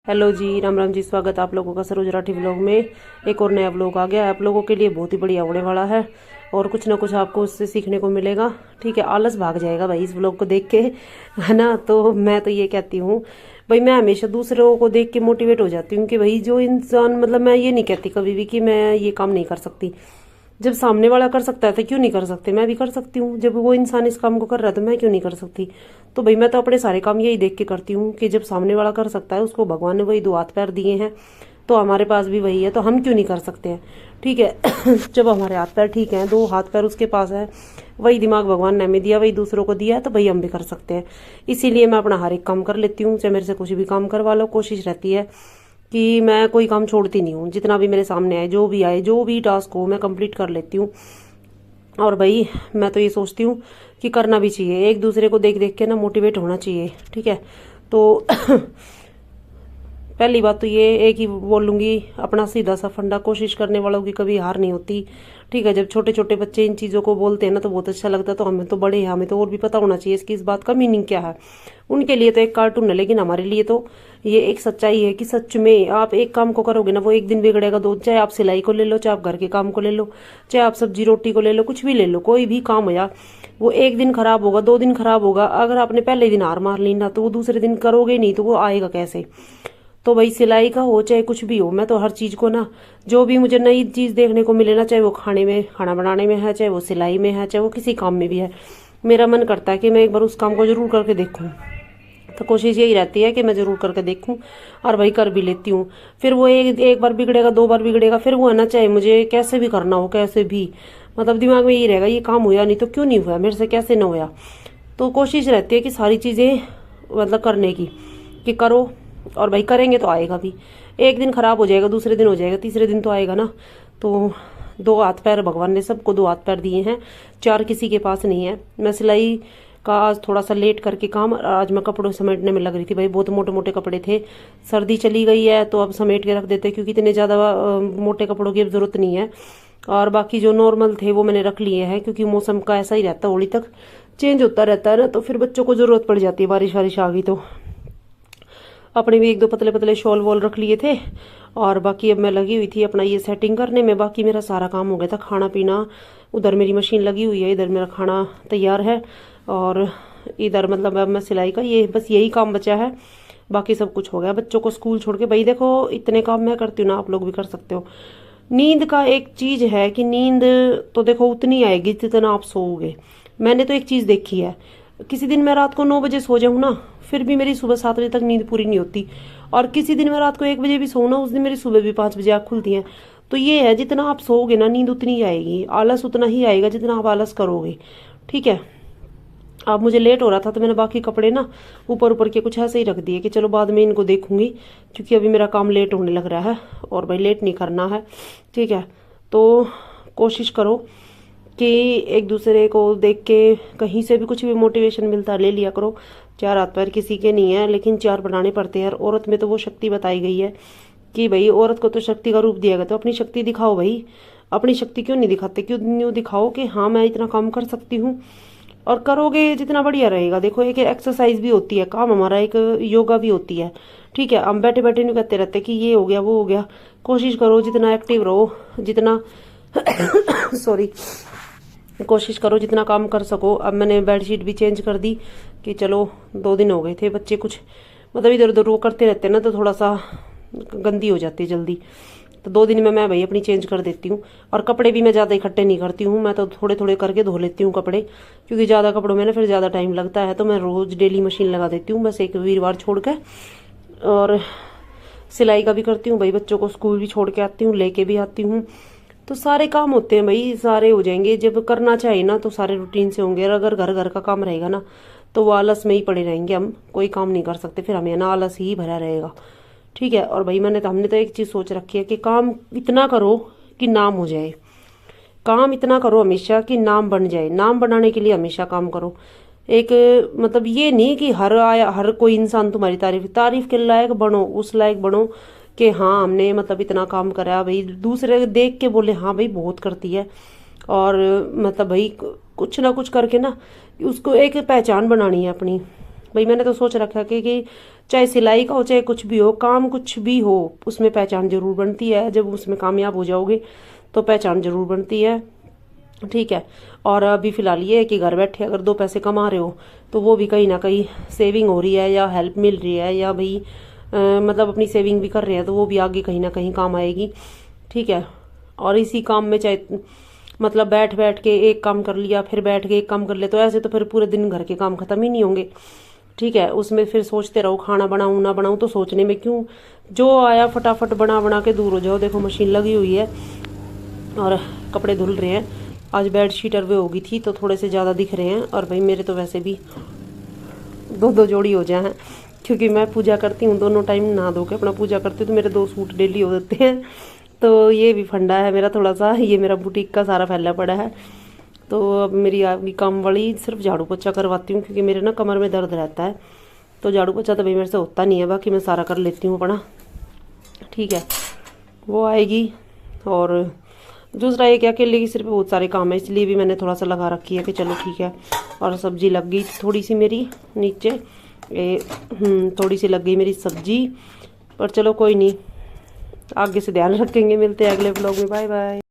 Hello जी, राम राम जी। स्वागत आप लोगों का सरोज राठी व्लॉग में। एक और नया व्लॉग आ गया है आप लोगों के लिए, बहुत ही बढ़िया होने वाला है और कुछ ना कुछ आपको उससे सीखने को मिलेगा। ठीक है, आलस भाग जाएगा भाई इस व्लॉग को देख के, है ना। तो मैं तो ये कहती हूँ भाई, मैं हमेशा दूसरों को देख के मोटिवेट हो जाती हूँ कि भाई जो इंसान, मतलब मैं ये नहीं कहती कभी भी कि मैं ये काम नहीं कर सकती। जब सामने वाला कर सकता है तो क्यों नहीं कर सकते, मैं भी कर सकती हूँ। जब वो इंसान इस काम को कर रहा है तो मैं क्यों नहीं कर सकती। तो भाई मैं तो अपने सारे काम यही देख के करती हूँ कि जब सामने वाला कर सकता है, उसको भगवान ने वही दो हाथ पैर दिए हैं, तो हमारे पास भी वही है, तो हम क्यों नहीं कर सकते हैं। ठीक है। जब हमारे हाथ पैर ठीक हैं, दो हाथ पैर उसके पास है, वही दिमाग भगवान ने हमें दिया, वही दूसरों को दिया है, तो भाई हम भी कर सकते हैं। इसीलिए मैं अपना हर एक काम कर लेती हूँ। चाहे मेरे से कुछ भी काम करवा लो, कोशिश रहती है कि मैं कोई काम छोड़ती नहीं हूँ। जितना भी मेरे सामने आए, जो भी टास्क हो, मैं कंप्लीट कर लेती हूँ। और भाई मैं तो ये सोचती हूँ कि करना भी चाहिए, एक दूसरे को देख देख के ना मोटिवेट होना चाहिए। ठीक है। तो पहली बात तो ये एक ही बोलूंगी, अपना सीधा सा फंडा, कोशिश करने वालों की कभी हार नहीं होती। ठीक है। जब छोटे छोटे बच्चे इन चीज़ों को बोलते हैं ना तो बहुत अच्छा लगता है। तो हमें तो बड़े हैं, हमें तो और भी पता होना चाहिए इसकी, इस बात का मीनिंग क्या है। उनके लिए तो एक कार्टून है, लेकिन हमारे लिए तो ये एक सच्चाई है कि सच में आप एक काम को करोगे ना, वो एक दिन बिगड़ेगा, दो, चाहे आप सिलाई को ले लो, चाहे आप घर के काम को ले लो, चाहे आप सब्जी रोटी को ले लो, कुछ भी ले लो, कोई भी काम हो या वो एक दिन खराब होगा, दो दिन खराब होगा। अगर आपने पहले दिन हार मार ली ना, तो वो दूसरे दिन करोगे नहीं, तो वो आएगा कैसे। तो भाई सिलाई का हो चाहे कुछ भी हो, मैं तो हर चीज को ना, जो भी मुझे नई चीज देखने को मिले ना, चाहे वो खाने में, खाना बनाने में है, चाहे वो सिलाई में है, चाहे वो किसी काम में भी है, मेरा मन करता है कि मैं एक बार उस काम को जरूर करके देखूं। तो कोशिश यही रहती है कि मैं जरूर करके देखूं, और भाई कर भी लेती हूँ। फिर वो एक बार बिगड़ेगा, दो बार बिगड़ेगा, फिर वो है ना, चाहे मुझे कैसे भी करना हो, कैसे भी, मतलब दिमाग में यही रहेगा, ये काम हुआ नहीं तो क्यों नहीं हुआ, मेरे से कैसे ना हुआ। तो कोशिश रहती है कि सारी चीजें मतलब करने की, कि करो, और भाई करेंगे तो आएगा भी। एक दिन खराब हो जाएगा, दूसरे दिन हो जाएगा, तीसरे दिन तो आएगा ना। तो दो हाथ पैर भगवान ने सबको दो हाथ पैर दिए हैं, चार किसी के पास नहीं है। मैं सिलाई का आज थोड़ा सा लेट करके काम, आज मैं कपड़ों समेटने में लग रही थी भाई, बहुत मोटे मोटे कपड़े थे। सर्दी चली गई है तो अब समेट के रख देते, क्योंकि इतने ज्यादा मोटे कपड़ों की अब जरूरत नहीं है। और बाकी जो नॉर्मल थे वो मैंने रख लिए हैं, क्योंकि मौसम का ऐसा ही रहता है, होली तक चेंज होता रहता है ना, तो फिर बच्चों को जरूरत पड़ जाती है, बारिश वारिश आ गई तो। अपने भी एक दो पतले पतले शॉल वॉल रख लिए थे, और बाकी अब मैं लगी हुई थी अपना ये सेटिंग करने में। बाकी मेरा सारा काम हो गया था, खाना पीना, उधर मेरी मशीन लगी हुई है, इधर मेरा खाना तैयार है, और इधर मतलब अब मैं सिलाई का, ये बस यही काम बचा है, बाकी सब कुछ हो गया। बच्चों को स्कूल छोड़ के, भाई देखो इतने काम मैं करती हूँ ना, आप लोग भी कर सकते हो। नींद का एक चीज है कि नींद तो देखो उतनी आएगी जितना आप सोओगे। मैंने तो एक चीज देखी है, किसी दिन मैं रात को 9 बजे सो जाऊं ना, फिर भी मेरी सुबह 7 बजे तक नींद पूरी नहीं होती। और किसी दिन मैं रात को 1 बजे भी सोऊं ना, उस दिन मेरी सुबह भी 5 बजे आँख खुलती है। तो ये है, जितना आप सोओगे ना, नींद उतनी ही आएगी, आलस उतना ही आएगा जितना आप आलस करोगे। ठीक है। अब मुझे लेट हो रहा था तो मैंने बाकी कपड़े ना ऊपर ऊपर के कुछ ऐसे ही रख दिए कि चलो बाद में इनको देखूंगी, क्योंकि अभी मेरा काम लेट होने लग रहा है, और भाई लेट नहीं करना है। ठीक है। तो कोशिश करो कि एक दूसरे को देख के कहीं से भी कुछ भी मोटिवेशन मिलता है ले लिया करो। चार हाथ पैर किसी के नहीं है, लेकिन चार बनाने पड़ते हैं। औरत में तो वो शक्ति बताई गई है कि भाई औरत को तो शक्ति का रूप दिया गया, तो अपनी शक्ति दिखाओ भाई। अपनी शक्ति क्यों नहीं दिखाते, क्यों नहीं दिखाओ कि हाँ मैं इतना काम कर सकती हूँ। और करोगे जितना बढ़िया रहेगा। देखो एक एक्सरसाइज भी होती है, काम हमारा एक योगा भी होती है। ठीक है। हम बैठे बैठे नहीं करते रहते कि ये हो गया वो हो गया। कोशिश करो जितना एक्टिव रहो, जितना सॉरी, कोशिश करो जितना काम कर सको। अब मैंने बेडशीट भी चेंज कर दी कि चलो 2 दिन हो गए थे, बच्चे कुछ मतलब इधर उधर वो करते रहते हैं ना, तो थोड़ा सा गंदी हो जाती है जल्दी। तो 2 दिन में मैं भाई अपनी चेंज कर देती हूँ। और कपड़े भी मैं ज़्यादा इकट्ठे नहीं करती हूँ, मैं तो थोड़े थोड़े करके धो लेती हूँ कपड़े, क्योंकि ज़्यादा कपड़ों में ना फिर ज़्यादा टाइम लगता है। तो मैं रोज़ डेली मशीन लगा देती हूँ, बस एक वीरवार छोड़ के। और सिलाई का भी करती हूँ भाई, बच्चों को स्कूल भी छोड़ के आती हूँ, लेके भी आती हूँ। तो सारे काम होते हैं भाई, सारे हो जाएंगे जब करना चाहिए ना, तो सारे रूटीन से होंगे। और अगर घर घर का काम रहेगा ना, तो वो आलस में ही पड़े रहेंगे, हम कोई काम नहीं कर सकते, फिर हमें ना आलस ही भरा रहेगा। ठीक है। और भाई हमने तो एक चीज सोच रखी है कि काम इतना करो कि नाम हो जाए। काम इतना करो हमेशा कि नाम बन जाए। नाम बनाने के लिए हमेशा काम करो। एक मतलब ये नहीं कि हर कोई इंसान तुम्हारी तारीफ तारीफ के लायक बनो, उस लायक बनो कि हाँ हमने मतलब इतना काम करा भाई, दूसरे देख के बोले हाँ भाई बहुत करती है। और मतलब भाई कुछ ना कुछ करके ना उसको एक पहचान बनानी है अपनी। भाई मैंने तो सोच रखा कि चाहे सिलाई का हो चाहे कुछ भी हो, काम कुछ भी हो, उसमें पहचान जरूर बनती है। जब उसमें कामयाब हो जाओगे तो पहचान जरूर बनती है, ठीक है। और अभी फिलहाल ये है कि घर बैठे अगर 2 पैसे कमा रहे हो तो वो भी कहीं ना कहीं सेविंग हो रही है या हेल्प मिल रही है, या भाई मतलब अपनी सेविंग भी कर रहे हैं, तो वो भी आगे कहीं ना कहीं काम आएगी, ठीक है। और इसी काम में चाहे मतलब बैठ बैठ के एक काम कर लिया, फिर बैठ के एक काम कर ले, तो ऐसे तो फिर पूरे दिन घर के काम खत्म ही नहीं होंगे, ठीक है। उसमें फिर सोचते रहो खाना बनाऊं ना बनाऊं, तो सोचने में क्यों, जो आया फटाफट बना बना के दूर हो जाओ। देखो मशीन लगी हुई है और कपड़े धुल रहे हैं। आज बेडशीट अरवे हो गई थी तो थोड़े से ज़्यादा दिख रहे हैं, और भाई मेरे तो वैसे भी 2-2 जोड़ी हो जाए हैं, क्योंकि मैं पूजा करती हूँ दोनों टाइम नहा धो के अपना पूजा करती हूँ, तो मेरे 2 सूट डेली हो जाते हैं। तो ये भी फंडा है मेरा थोड़ा सा, ये मेरा बुटीक का सारा फैला पड़ा है। तो अब मेरी आपकी काम वाली सिर्फ झाड़ू पोछा करवाती हूँ, क्योंकि मेरे ना कमर में दर्द रहता है, तो झाड़ू पोछा तो भाई मेरे से होता नहीं है, बाकी मैं सारा कर लेती हूँ अपना, ठीक है। वो आएगी। और दूसरा ये क्या, अकेले की सिर्फ बहुत सारे काम है, इसलिए भी मैंने थोड़ा सा लगा रखी है कि चलो ठीक है। और सब्जी लग गई थोड़ी सी मेरी नीचे, थोड़ी सी लग गई मेरी सब्जी, पर चलो कोई नहीं, आगे से ध्यान रखेंगे। मिलते हैं अगले ब्लॉग में, बाय बाय।